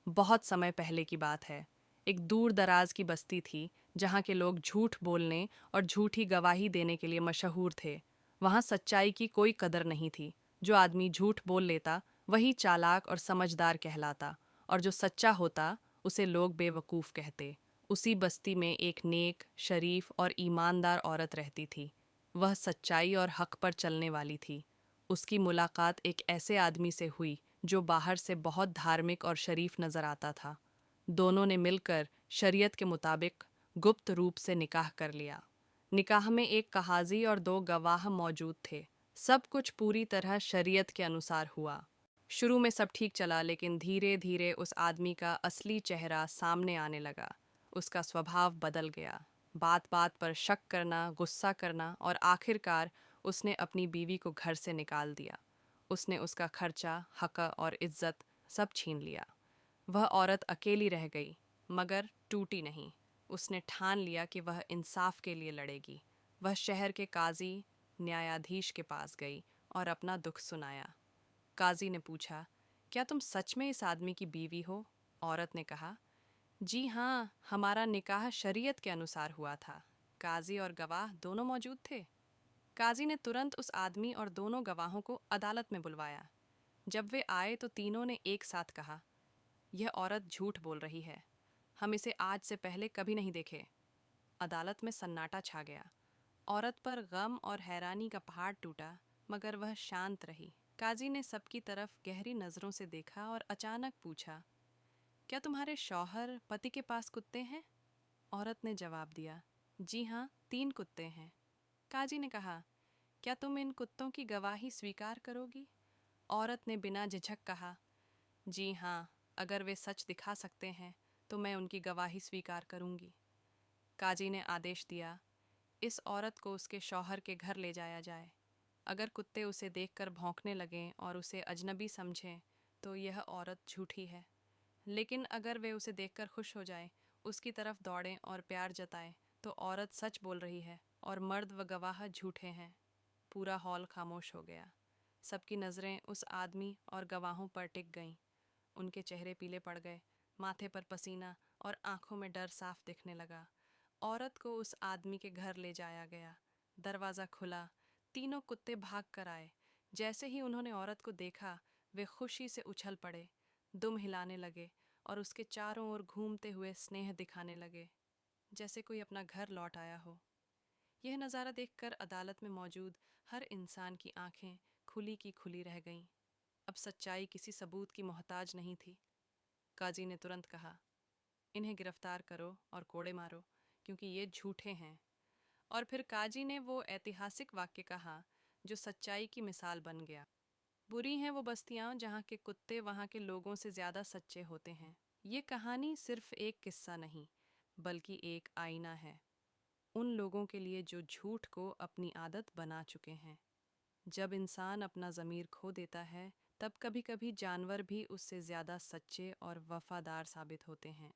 बहुत समय पहले की बात है। एक दूर दराज की बस्ती थी जहाँ के लोग झूठ बोलने और झूठी गवाही देने के लिए मशहूर थे। वहाँ सच्चाई की कोई कदर नहीं थी। जो आदमी झूठ बोल लेता वही चालाक और समझदार कहलाता, और जो सच्चा होता उसे लोग बेवकूफ़ कहते। उसी बस्ती में एक नेक, शरीफ और ईमानदार औरत रहती थी। वह सच्चाई और हक पर चलने वाली थी। उसकी मुलाकात एक ऐसे आदमी से हुई जो बाहर से बहुत धार्मिक और शरीफ नजर आता था। दोनों ने मिलकर शरीयत के मुताबिक गुप्त रूप से निकाह कर लिया। निकाह में एक कहाजी और दो गवाह मौजूद थे। सब कुछ पूरी तरह शरीयत के अनुसार हुआ। शुरू में सब ठीक चला, लेकिन धीरे धीरे उस आदमी का असली चेहरा सामने आने लगा। उसका स्वभाव बदल गया। बात बात पर शक करना, गुस्सा करना, और आखिरकार उसने अपनी बीवी को घर से निकाल दिया। उसने उसका खर्चा, हक और इज्जत सब छीन लिया। वह औरत अकेली रह गई, मगर टूटी नहीं। उसने ठान लिया कि वह इंसाफ के लिए लड़ेगी। वह शहर के काजी, न्यायाधीश के पास गई और अपना दुख सुनाया। काजी ने पूछा, क्या तुम सच में इस आदमी की बीवी हो? औरत ने कहा, जी हाँ, हमारा निकाह शरीयत के अनुसार हुआ था। काजी और गवाह दोनों मौजूद थे। काजी ने तुरंत उस आदमी और दोनों गवाहों को अदालत में बुलवाया। जब वे आए तो तीनों ने एक साथ कहा, यह औरत झूठ बोल रही है। हम इसे आज से पहले कभी नहीं देखे। अदालत में सन्नाटा छा गया। औरत पर गम और हैरानी का पहाड़ टूटा, मगर वह शांत रही। काजी ने सबकी तरफ गहरी नज़रों से देखा और अचानक पूछा, क्या तुम्हारे शौहर, पति के पास कुत्ते हैं? औरत ने जवाब दिया, जी हाँ, 3 कुत्ते हैं। काजी ने कहा, क्या तुम इन कुत्तों की गवाही स्वीकार करोगी? औरत ने बिना झिझक कहा, जी हाँ, अगर वे सच दिखा सकते हैं तो मैं उनकी गवाही स्वीकार करूंगी। काजी ने आदेश दिया, इस औरत को उसके शौहर के घर ले जाया जाए। अगर कुत्ते उसे देखकर भौंकने लगें और उसे अजनबी समझें तो यह औरत झूठी है। लेकिन अगर वे उसे देखकर खुश हो जाएं, उसकी तरफ दौड़ें और प्यार जताएं, तो औरत सच बोल रही है और मर्द व गवाह झूठे हैं। पूरा हॉल खामोश हो गया। सबकी नज़रें उस आदमी और गवाहों पर टिक गईं। उनके चेहरे पीले पड़ गए, माथे पर पसीना और आंखों में डर साफ दिखने लगा। औरत को उस आदमी के घर ले जाया गया। दरवाज़ा खुला। तीनों कुत्ते भाग कर आए। जैसे ही उन्होंने औरत को देखा, वे खुशी से उछल पड़े, दुम हिलाने लगे और उसके चारों ओर घूमते हुए स्नेह दिखाने लगे, जैसे कोई अपना घर लौट आया हो। यह नज़ारा देखकर अदालत में मौजूद हर इंसान की आंखें खुली की खुली रह गईं। अब सच्चाई किसी सबूत की मोहताज नहीं थी। काजी ने तुरंत कहा, इन्हें गिरफ्तार करो और कोड़े मारो, क्योंकि ये झूठे हैं। और फिर काजी ने वो ऐतिहासिक वाक्य कहा जो सच्चाई की मिसाल बन गया, बुरी हैं वो बस्तियां जहाँ के कुत्ते वहाँ के लोगों से ज़्यादा सच्चे होते हैं। ये कहानी सिर्फ एक किस्सा नहीं, बल्कि एक आईना है उन लोगों के लिए जो झूठ को अपनी आदत बना चुके हैं। जब इंसान अपना ज़मीर खो देता है, तब कभी कभी जानवर भी उससे ज़्यादा सच्चे और वफादार साबित होते हैं।